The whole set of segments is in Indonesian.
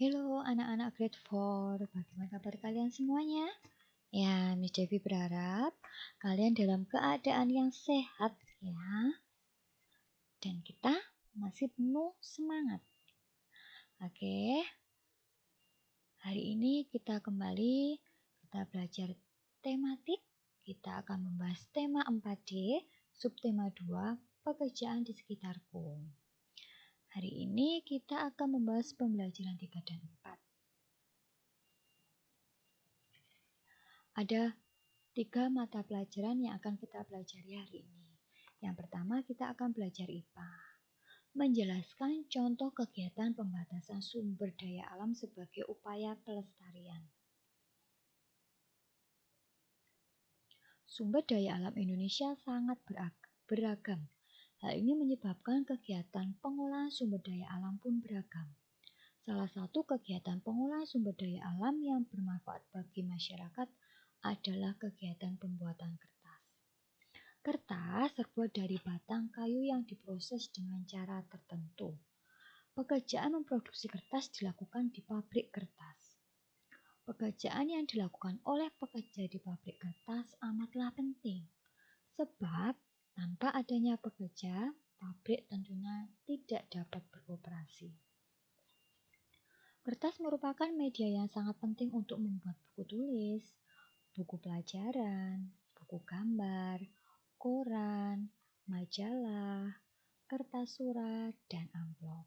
Halo anak-anak grade 4, bagaimana kabar kalian semuanya? Ya, Miss Devi berharap kalian dalam keadaan yang sehat ya. Dan kita masih penuh semangat. Oke, hari ini kita belajar tematik. Kita akan membahas tema 4D, subtema 2, pekerjaan di sekitarku. Hari ini kita akan membahas pembelajaran 3 dan 4. Ada 3 mata pelajaran yang akan kita pelajari hari ini. Yang pertama kita akan belajar IPA. Menjelaskan contoh kegiatan pembatasan sumber daya alam sebagai upaya pelestarian. Sumber daya alam Indonesia sangat beragam. Hal ini menyebabkan kegiatan pengolahan sumber daya alam pun beragam. Salah satu kegiatan pengolahan sumber daya alam yang bermanfaat bagi masyarakat adalah kegiatan pembuatan kertas. Kertas terbuat dari batang kayu yang diproses dengan cara tertentu. Pekerjaan memproduksi kertas dilakukan di pabrik kertas. Pekerjaan yang dilakukan oleh pekerja di pabrik kertas amatlah penting, sebab tanpa adanya pekerja, pabrik tentunya tidak dapat beroperasi. Kertas merupakan media yang sangat penting untuk membuat buku tulis, buku pelajaran, buku gambar, koran, majalah, kertas surat, dan amplop.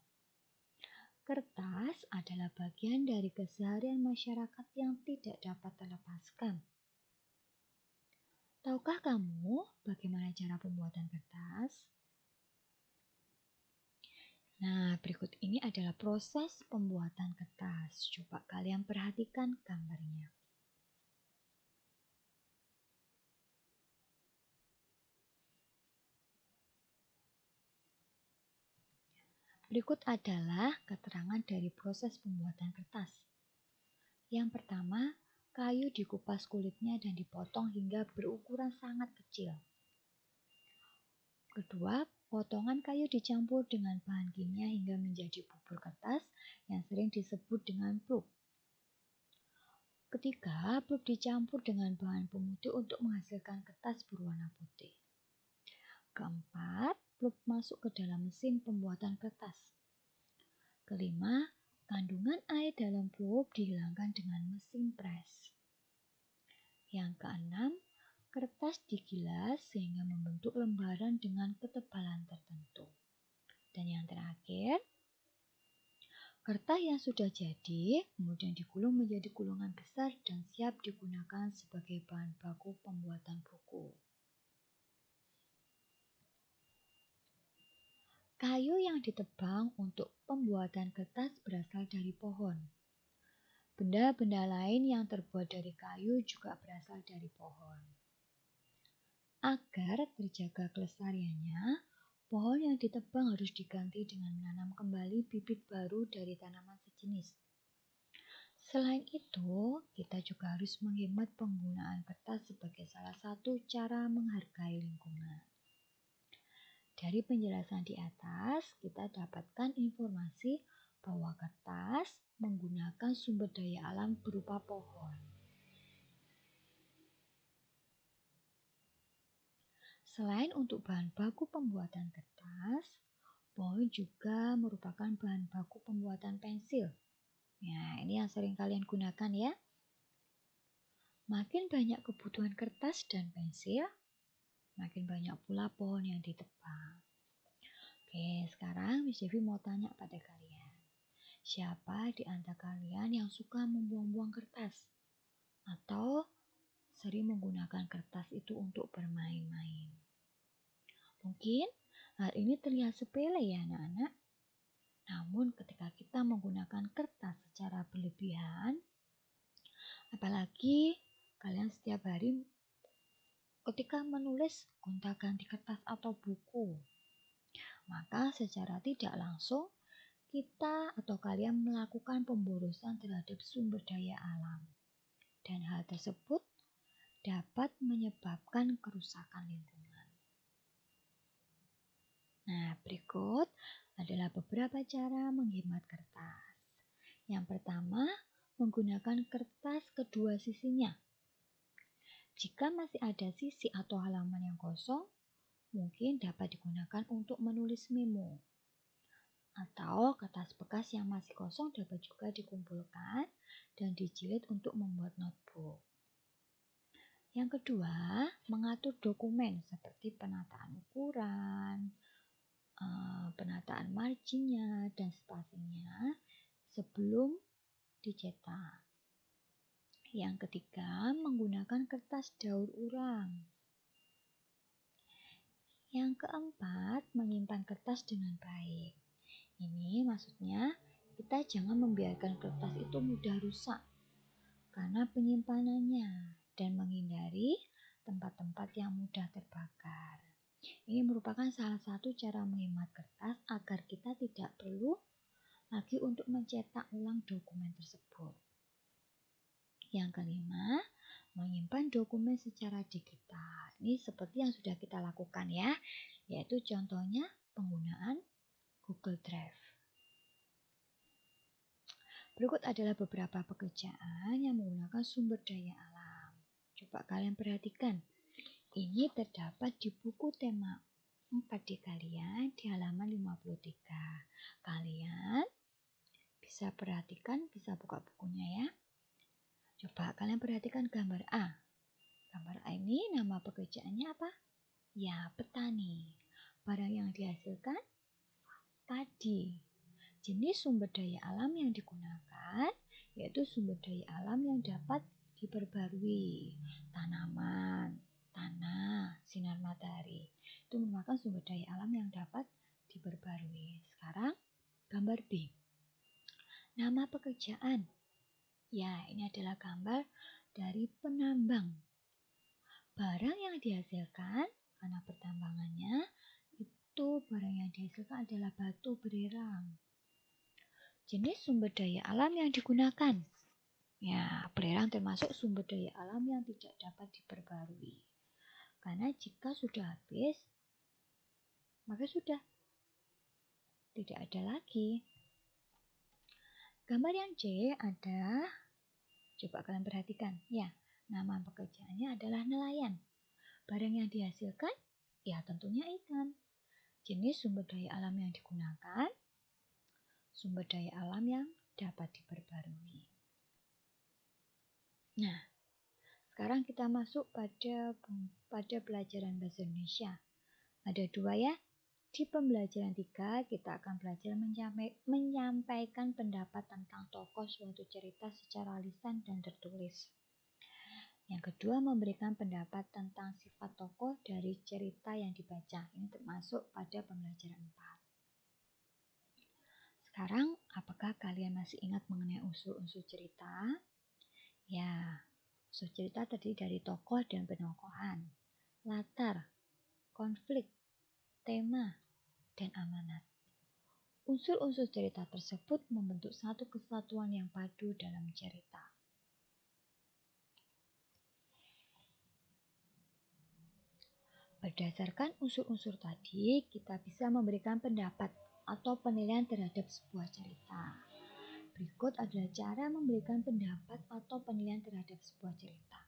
Kertas adalah bagian dari keseharian masyarakat yang tidak dapat terlepaskan. Tahukah kamu bagaimana cara pembuatan kertas? Nah, berikut ini adalah proses pembuatan kertas. Coba kalian perhatikan gambarnya. Berikut adalah keterangan dari proses pembuatan kertas. Yang pertama, kayu dikupas kulitnya dan dipotong hingga berukuran sangat kecil. Kedua, potongan kayu dicampur dengan bahan kimia hingga menjadi bubur kertas yang sering disebut dengan pulp. Ketiga, pulp dicampur dengan bahan pemutih untuk menghasilkan kertas berwarna putih. Keempat, pulp masuk ke dalam mesin pembuatan kertas. Kelima, kandungan air dalam pulp dihilangkan dengan mesin pres. Yang keenam, kertas digilas sehingga membentuk lembaran dengan ketebalan tertentu. Dan yang terakhir, kertas yang sudah jadi kemudian digulung menjadi gulungan besar dan siap digunakan sebagai bahan baku pembuatan buku. Kayu yang ditebang untuk pembuatan kertas berasal dari pohon. Benda-benda lain yang terbuat dari kayu juga berasal dari pohon. Agar terjaga kelestariannya, pohon yang ditebang harus diganti dengan menanam kembali bibit baru dari tanaman sejenis. Selain itu, kita juga harus menghemat penggunaan kertas sebagai salah satu cara menghargai lingkungan. Dari penjelasan di atas, kita dapatkan informasi bahwa kertas menggunakan sumber daya alam berupa pohon. Selain untuk bahan baku pembuatan kertas, pohon juga merupakan bahan baku pembuatan pensil. Nah, ini yang sering kalian gunakan ya. Makin banyak kebutuhan kertas dan pensil, makin banyak pula pohon yang ditebang. Oke, sekarang Miss Devi mau tanya pada kalian. Siapa di antara kalian yang suka membuang-buang kertas? Atau sering menggunakan kertas itu untuk bermain-main? Mungkin hal ini terlihat sepele ya anak-anak. Namun ketika kita menggunakan kertas secara berlebihan, apalagi kalian setiap hari ketika menulis gonta-ganti kertas atau buku, maka secara tidak langsung kita atau kalian melakukan pemborosan terhadap sumber daya alam. Dan hal tersebut dapat menyebabkan kerusakan lingkungan. Nah, berikut adalah beberapa cara menghemat kertas. Yang pertama, menggunakan kertas kedua sisinya. Jika masih ada sisi atau halaman yang kosong, mungkin dapat digunakan untuk menulis memo. Atau kertas bekas yang masih kosong dapat juga dikumpulkan dan dijilid untuk membuat notebook. Yang kedua, mengatur dokumen seperti penataan ukuran, penataan marginnya, dan spasinya sebelum dicetak. Yang ketiga, menggunakan kertas daur ulang. Yang keempat, menyimpan kertas dengan baik. Ini maksudnya kita jangan membiarkan kertas itu mudah rusak karena penyimpanannya dan menghindari tempat-tempat yang mudah terbakar. Ini merupakan salah satu cara menghemat kertas agar kita tidak perlu lagi untuk mencetak ulang dokumen tersebut. Yang kelima, menyimpan dokumen secara digital. Ini seperti yang sudah kita lakukan ya, yaitu contohnya penggunaan Google Drive. Berikut adalah beberapa pekerjaan yang menggunakan sumber daya alam. Coba kalian perhatikan. Ini terdapat di buku tema 4D kalian di halaman 53. Kalian bisa perhatikan, bisa buka bukunya ya. Coba kalian perhatikan gambar A. Gambar A ini nama pekerjaannya apa? Ya, petani. Barang yang dihasilkan padi. Jenis sumber daya alam yang digunakan yaitu sumber daya alam yang dapat diperbarui. Tanaman, tanah, sinar matahari. Itu merupakan sumber daya alam yang dapat diperbarui. Sekarang gambar B. Nama pekerjaan. Ya, ini adalah gambar dari penambang. Barang yang dihasilkan karena pertambangannya itu barang yang dihasilkan adalah batu belerang. Jenis sumber daya alam yang digunakan. Ya, belerang termasuk sumber daya alam yang tidak dapat diperbarui. Karena jika sudah habis, maka sudah tidak ada lagi. Gambar yang C ada, coba kalian perhatikan. Ya, nama pekerjaannya adalah nelayan. Barang yang dihasilkan, ya tentunya ikan. Jenis sumber daya alam yang digunakan, sumber daya alam yang dapat diperbarui. Nah, sekarang kita masuk pada pelajaran bahasa Indonesia. Ada 2 ya. Di pembelajaran 3 kita akan belajar menyampaikan pendapat tentang tokoh suatu cerita secara lisan dan tertulis. Yang kedua, memberikan pendapat tentang sifat tokoh dari cerita yang dibaca. Ini termasuk pada pembelajaran 4. Sekarang, apakah kalian masih ingat mengenai unsur-unsur cerita? Ya, unsur cerita terdiri dari tokoh dan penokohan, latar, konflik, tema, dan amanat. Unsur-unsur cerita tersebut membentuk satu kesatuan yang padu dalam cerita. Berdasarkan unsur-unsur tadi, kita bisa memberikan pendapat atau penilaian terhadap sebuah cerita. Berikut adalah cara memberikan pendapat atau penilaian terhadap sebuah cerita.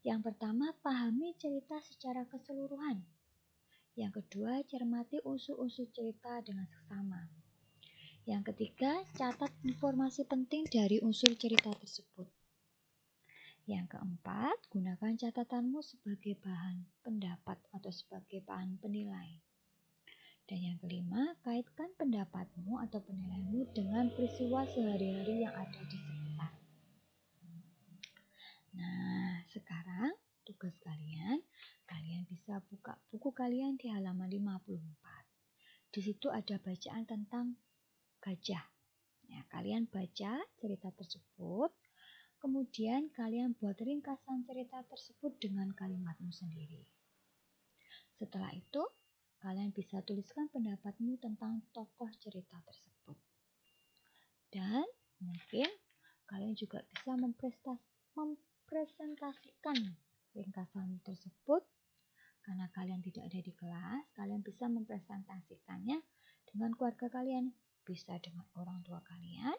Yang pertama, pahami cerita secara keseluruhan. Yang kedua, cermati unsur-unsur cerita dengan seksama. Yang ketiga, catat informasi penting dari unsur cerita tersebut. Yang keempat, gunakan catatanmu sebagai bahan pendapat atau sebagai bahan penilai. Dan yang kelima, kaitkan pendapatmu atau penilaianmu dengan peristiwa sehari-hari yang ada di sekitar. Nah, sekarang tugas kalian bisa buka buku kalian di halaman 54. Di situ ada bacaan tentang gajah. Ya, kalian baca cerita tersebut. Kemudian kalian buat ringkasan cerita tersebut dengan kalimatmu sendiri. Setelah itu, kalian bisa tuliskan pendapatmu tentang tokoh cerita tersebut. Dan mungkin kalian juga bisa mempresentasikan ringkasan tersebut. Karena kalian tidak ada di kelas, kalian bisa mempresentasikannya dengan keluarga kalian. Bisa dengan orang tua kalian,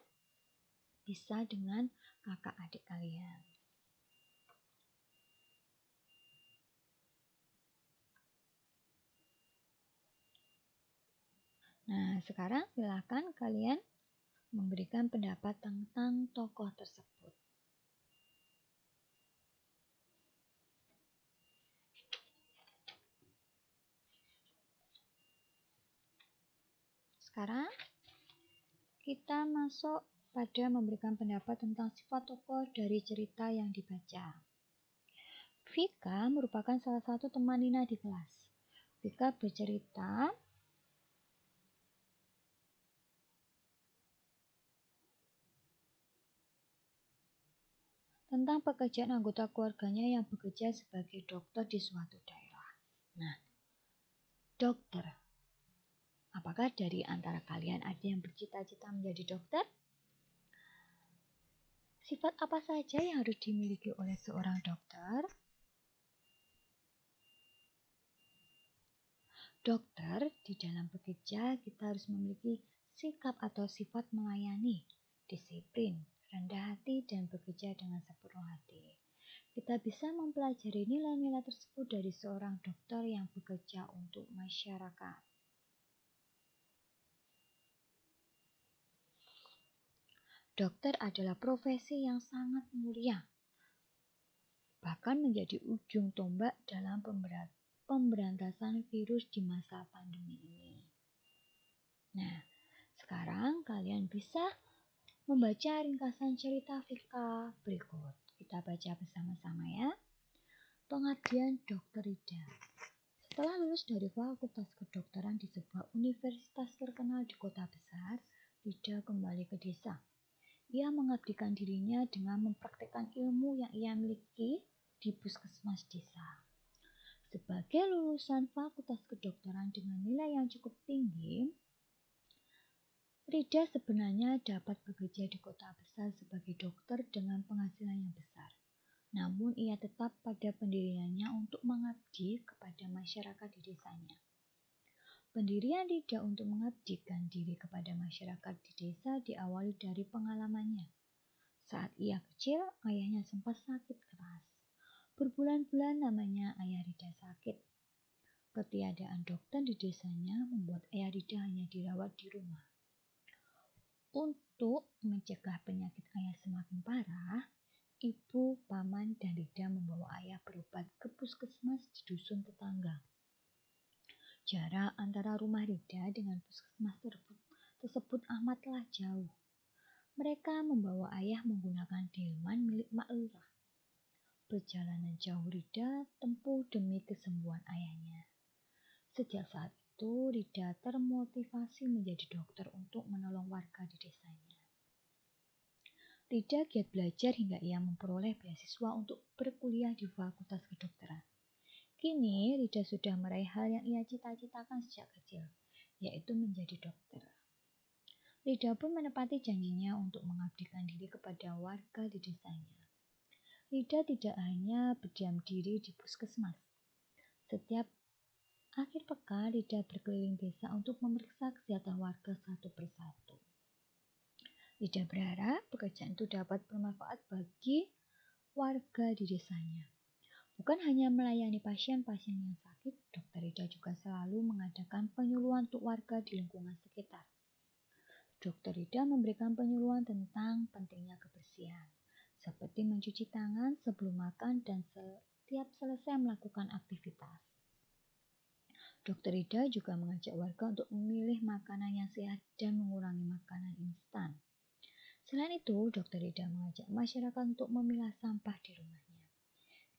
bisa dengan kakak adik kalian. Nah, sekarang silakan kalian memberikan pendapat tentang tokoh tersebut. Sekarang kita masuk pada memberikan pendapat tentang sifat tokoh dari cerita yang dibaca. Vika merupakan salah satu teman Nina di kelas. Vika bercerita tentang pekerjaan anggota keluarganya yang bekerja sebagai dokter di suatu daerah. Nah, dokter. Apakah dari antara kalian ada yang bercita-cita menjadi dokter? Sifat apa saja yang harus dimiliki oleh seorang dokter? Dokter, di dalam bekerja kita harus memiliki sikap atau sifat melayani, disiplin, rendah hati, dan bekerja dengan sepenuh hati. Kita bisa mempelajari nilai-nilai tersebut dari seorang dokter yang bekerja untuk masyarakat. Dokter adalah profesi yang sangat mulia, bahkan menjadi ujung tombak dalam pemberantasan virus di masa pandemi ini. Nah, sekarang kalian bisa membaca ringkasan cerita Vika berikut. Kita baca bersama-sama ya. Pengabdian Dr. Ida. Setelah lulus dari Fakultas Kedokteran di sebuah universitas terkenal di kota besar, Ida kembali ke desa. Ia mengabdikan dirinya dengan mempraktikkan ilmu yang ia miliki di puskesmas desa. Sebagai lulusan Fakultas Kedokteran dengan nilai yang cukup tinggi, Rida sebenarnya dapat bekerja di kota besar sebagai dokter dengan penghasilan yang besar. Namun ia tetap pada pendiriannya untuk mengabdi kepada masyarakat di desanya. Pendirian Rida untuk mengabdikan diri kepada masyarakat di desa diawali dari pengalamannya. Saat ia kecil, ayahnya sempat sakit keras. Berbulan-bulan namanya ayah Rida sakit. Ketiadaan dokter di desanya membuat ayah Rida hanya dirawat di rumah. Untuk mencegah penyakit ayah semakin parah, ibu, paman, dan Rida membawa ayah berobat ke puskesmas di dusun tetangga. Jarak antara rumah Rida dengan puskesmas tersebut amatlah jauh. Mereka membawa ayah menggunakan delman milik Mak Lurah. Perjalanan jauh Rida tempuh demi kesembuhan ayahnya. Sejak saat itu, Rida termotivasi menjadi dokter untuk menolong warga di desanya. Rida giat belajar hingga ia memperoleh beasiswa untuk berkuliah di Fakultas Kedokteran. Kini, Rida sudah meraih hal yang ia cita-citakan sejak kecil, yaitu menjadi dokter. Rida pun menepati janjinya untuk mengabdikan diri kepada warga di desanya. Rida tidak hanya berdiam diri di puskesmas. Setiap akhir pekan, Rida berkeliling desa untuk memeriksa kesehatan warga satu persatu. Rida berharap pekerjaan itu dapat bermanfaat bagi warga di desanya. Bukan hanya melayani pasien-pasien yang sakit, Dr. Rida juga selalu mengadakan penyuluhan untuk warga di lingkungan sekitar. Dr. Rida memberikan penyuluhan tentang pentingnya kebersihan, seperti mencuci tangan sebelum makan dan setiap selesai melakukan aktivitas. Dr. Rida juga mengajak warga untuk memilih makanan yang sehat dan mengurangi makanan instan. Selain itu, Dr. Rida mengajak masyarakat untuk memilah sampah di rumahnya.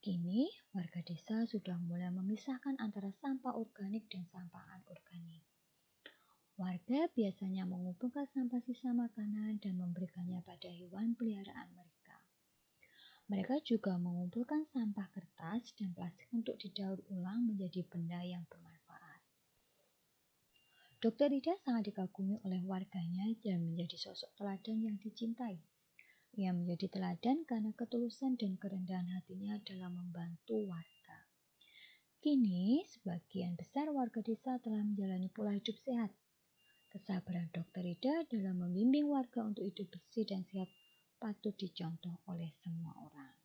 Kini, warga desa sudah mulai memisahkan antara sampah organik dan sampah anorganik. Warga biasanya mengumpulkan sampah sisa makanan dan memberikannya pada hewan peliharaan mereka. Mereka juga mengumpulkan sampah kertas dan plastik untuk didaur ulang menjadi benda yang bermanfaat. Dr. Rida sangat dikagumi oleh warganya dan menjadi sosok teladan yang dicintai. Ia menjadi teladan karena ketulusan dan kerendahan hatinya dalam membantu warga. Kini, sebagian besar warga desa telah menjalani pola hidup sehat. Kesabaran Dr. Rida dalam membimbing warga untuk hidup bersih dan sehat patut dicontoh oleh semua orang.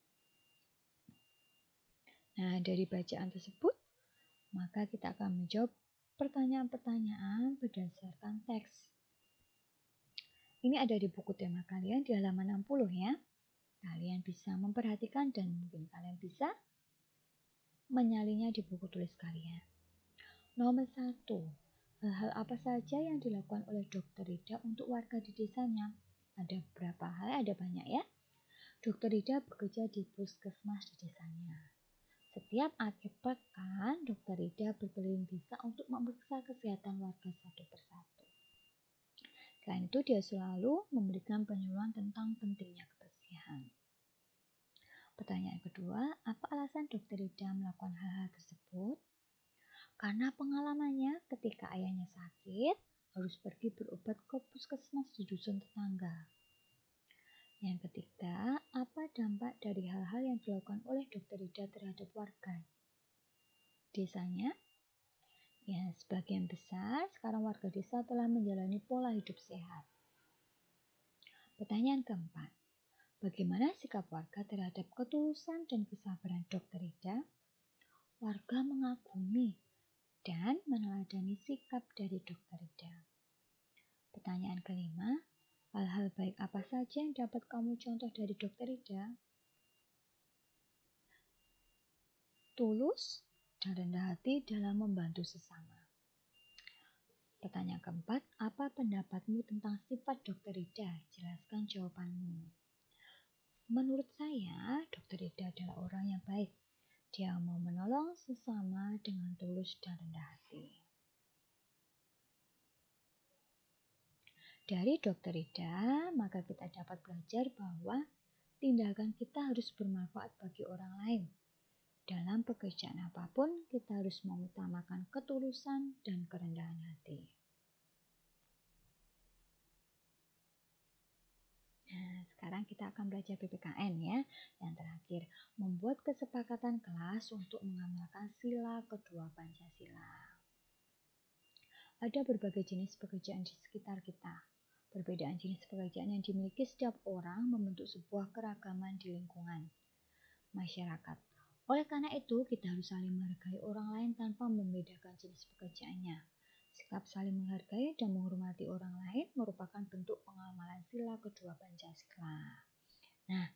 Nah, dari bacaan tersebut, maka kita akan menjawab pertanyaan-pertanyaan berdasarkan teks. Ini ada di buku tema kalian di halaman 60 ya. Kalian bisa memperhatikan dan mungkin kalian bisa menyalinya di buku tulis kalian. Nomor 1. Hal-hal apa saja yang dilakukan oleh Dr. Rida untuk warga di desanya? Ada beberapa hal, ada banyak ya. Dr. Rida bekerja di puskesmas di desanya. Setiap akhir pekan, Dr. Rida berkeliling desa untuk memeriksa kesehatan warga satu persatu. Selain itu, dia selalu memberikan penyuluhan tentang pentingnya kebersihan. Pertanyaan kedua, apa alasan Dr. Rida melakukan hal-hal tersebut? Karena pengalamannya ketika ayahnya sakit, harus pergi berobat ke puskesmas di dusun tetangga. Yang ketiga, apa dampak dari hal-hal yang dilakukan oleh Dr. Rida terhadap warga desanya? Ya, sebagian besar sekarang warga desa telah menjalani pola hidup sehat. Pertanyaan keempat, bagaimana sikap warga terhadap ketulusan dan kesabaran Dr. Rida? Warga mengagumi dan meneladani sikap dari Dr. Rida. Pertanyaan kelima, hal-hal baik apa saja yang dapat kamu contoh dari Dr. Rida? Tulus dan rendah hati dalam membantu sesama. Pertanyaan keempat, apa pendapatmu tentang sifat Dr. Rida? Jelaskan jawabanmu. Menurut saya, Dr. Rida adalah orang yang baik. Dia mau menolong sesama dengan tulus dan rendah hati. Dari Dr. Rida, maka kita dapat belajar bahwa tindakan kita harus bermanfaat bagi orang lain. Dalam pekerjaan apapun, kita harus mengutamakan ketulusan dan kerendahan hati. Nah, sekarang kita akan belajar PPKN ya. Yang terakhir, membuat kesepakatan kelas untuk mengamalkan sila kedua Pancasila. Ada berbagai jenis pekerjaan di sekitar kita. Perbedaan jenis pekerjaan yang dimiliki setiap orang membentuk sebuah keragaman di lingkungan masyarakat. Oleh karena itu, kita harus saling menghargai orang lain tanpa membedakan jenis pekerjaannya. Sikap saling menghargai dan menghormati orang lain merupakan bentuk pengamalan sila kedua Pancasila. Nah,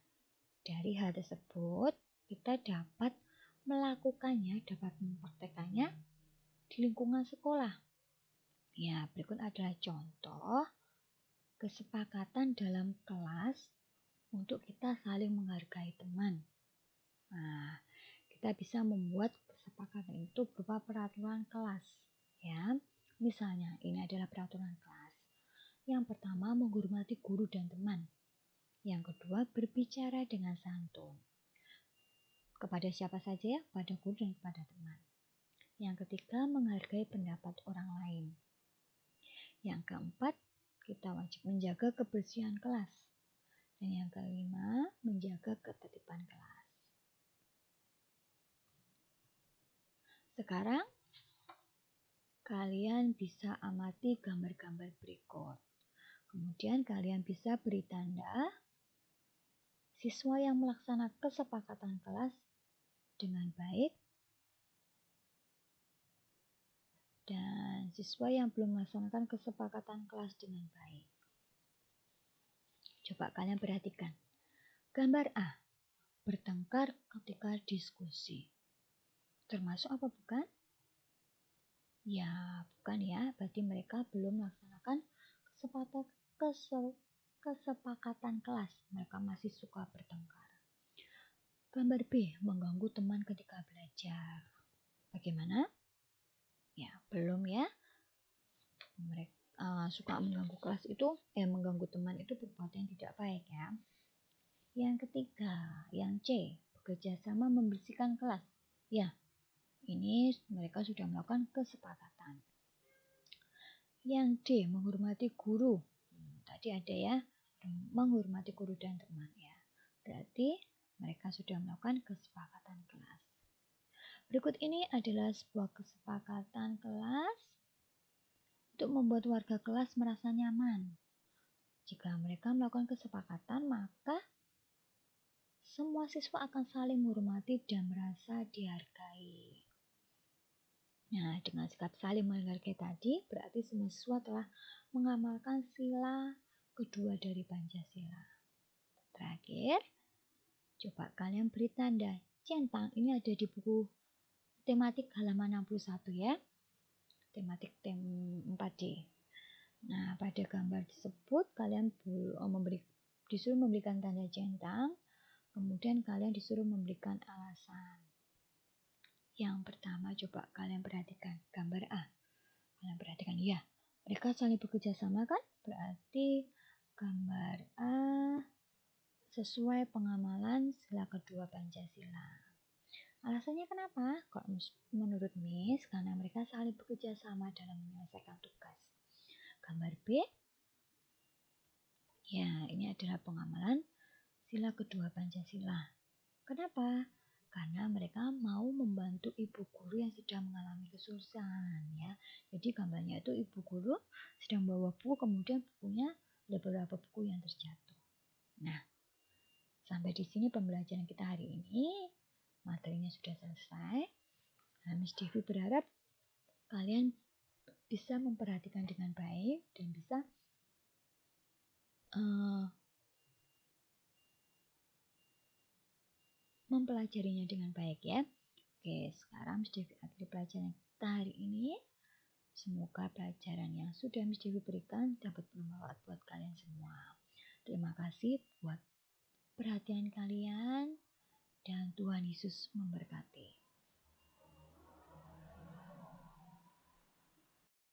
dari hal tersebut, kita dapat melakukannya, dapat mempraktekannya di lingkungan sekolah. Ya, berikut adalah contoh kesepakatan dalam kelas untuk kita saling menghargai teman. Nah, kita bisa membuat kesepakatan itu berupa peraturan kelas. Ya, misalnya ini adalah peraturan kelas. Yang pertama, menghormati guru dan teman. Yang kedua, berbicara dengan santun. Kepada siapa saja ya, pada guru dan kepada teman. Yang ketiga, menghargai pendapat orang lain. Yang keempat, kita wajib menjaga kebersihan kelas. Dan yang kelima, menjaga ketertiban kelas. Sekarang, kalian bisa amati gambar-gambar berikut. Kemudian kalian bisa beri tanda siswa yang melaksanakan kesepakatan kelas dengan baik dan siswa yang belum melaksanakan kesepakatan kelas dengan baik. Coba kalian perhatikan. Gambar A, bertengkar ketika diskusi. Termasuk apa bukan? Ya, bukan ya. Berarti mereka belum melaksanakan kesepakatan kelas. Mereka masih suka bertengkar. Gambar B, mengganggu teman ketika belajar. Bagaimana? Ya, belum ya. Mereka suka mengganggu kelas itu, mengganggu teman itu perbuatan yang tidak baik ya. Yang ketiga, yang C, bekerja sama membersihkan kelas. Ya, ini mereka sudah melakukan kesepakatan. Yang D, menghormati guru. Tadi ada ya, menghormati guru dan teman ya. Berarti mereka sudah melakukan kesepakatan kelas. Berikut ini adalah sebuah kesepakatan kelas untuk membuat warga kelas merasa nyaman. Jika mereka melakukan kesepakatan, maka semua siswa akan saling menghormati dan merasa dihargai. Nah, dengan sikap saling menghargai tadi, berarti semua siswa telah mengamalkan sila kedua dari Pancasila. Terakhir, coba kalian beri tanda centang. Ini ada di buku tematik halaman 61 ya. Tematik tem 4D. Nah, pada gambar tersebut kalian disuruh memberikan tanda centang, kemudian kalian disuruh memberikan alasan. Yang pertama coba kalian perhatikan gambar A. Kalian perhatikan ya, mereka saling bekerja sama kan? Berarti gambar A sesuai pengamalan sila kedua Pancasila. Alasannya kenapa? Kok menurut Miss, karena mereka saling bekerja sama dalam menyelesaikan tugas. Gambar B, ya ini adalah pengamalan sila kedua Pancasila. Kenapa? Karena mereka mau membantu ibu guru yang sedang mengalami kesusahan ya. Jadi gambarnya itu ibu guru sedang bawa buku, kemudian bukunya ada beberapa buku yang terjatuh. Nah, sampai di sini pembelajaran kita hari ini. Materinya sudah selesai. Nah, Miss Devi berharap kalian bisa memperhatikan dengan baik dan bisa mempelajarinya dengan baik ya. Oke, sekarang Miss Devi akhiri pelajaran kita hari ini. Semoga pelajaran yang sudah Miss Devi berikan dapat bermanfaat buat kalian semua. Terima kasih buat perhatian kalian dan Tuhan Yesus memberkati.